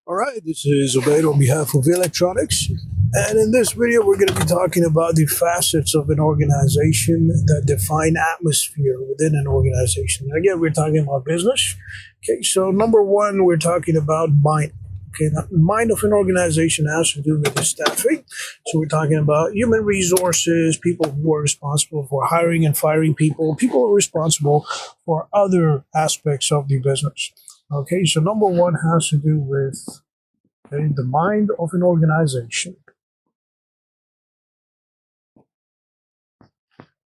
Alright, this is Obeid on behalf of Electronics. And in this video, we're going to be talking about the facets of an organization that define atmosphere within an organization. And again, we're talking about business. Okay, so number one, we're talking about mind. Okay, now, the mind of an organization has to do with the staffing. So we're talking about human resources, people who are responsible for hiring and firing people, people who are responsible for other aspects of the business. Okay, so number one has to do with the mind of an organization.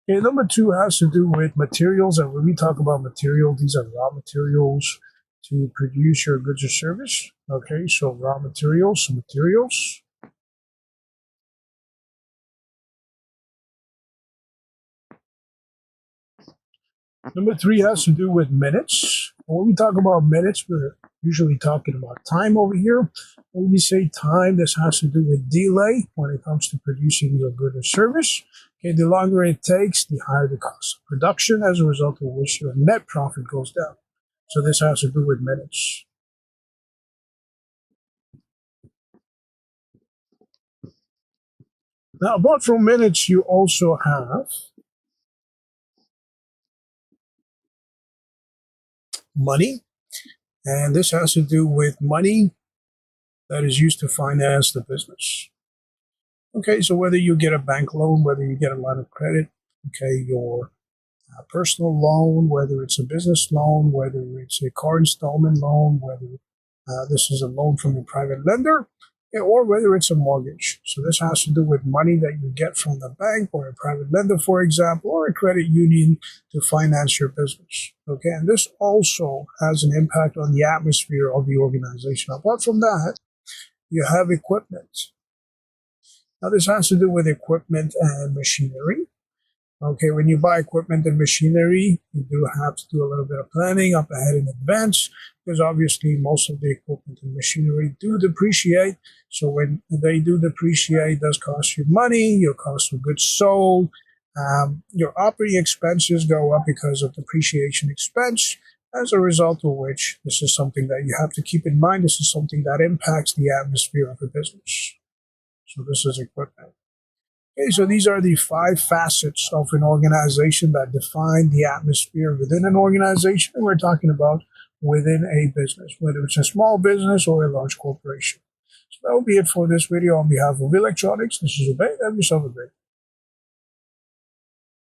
Okay, number two has to do with materials. And when we talk about materials, these are raw materials to produce your goods or service. Okay, so raw materials, materials. Number three has to do with minutes. When we talk about minutes, we're usually talking about time over here. When we say time, this has to do with delay when it comes to producing your good or service. Okay, the longer it takes, the higher the cost of production, as a result of which your net profit goes down. So this has to do with minutes. Now, apart from minutes, you also have money. And this has to do with money that is used to finance the business. Okay, so whether you get a bank loan, whether you get a line of credit, okay, your personal loan, whether it's a business loan, whether it's a car installment loan, whether this is a loan from a private lender, or whether it's a mortgage. So this has to do with money that you get from the bank or a private lender, for example, or a credit union to finance your business. Okay, and this also has an impact on the atmosphere of the organization. Apart from that, you have equipment. Now, this has to do with equipment and machinery. Okay, when you buy equipment and machinery, you do have to do a little bit of planning up ahead in advance, because obviously most of the equipment and machinery do depreciate. So when they do depreciate, it does cost you money, your cost of goods sold, your operating expenses go up because of depreciation expense, as a result of which this is something that you have to keep in mind. This is something that impacts the atmosphere of a business. So this is equipment. Okay, so these are the 5 facets of an organization that define the atmosphere within an organization. And we're talking about within a business, whether it's a small business or a large corporation. So that will be it for this video on behalf of Electronics. This is Obeid. Have yourself a great day.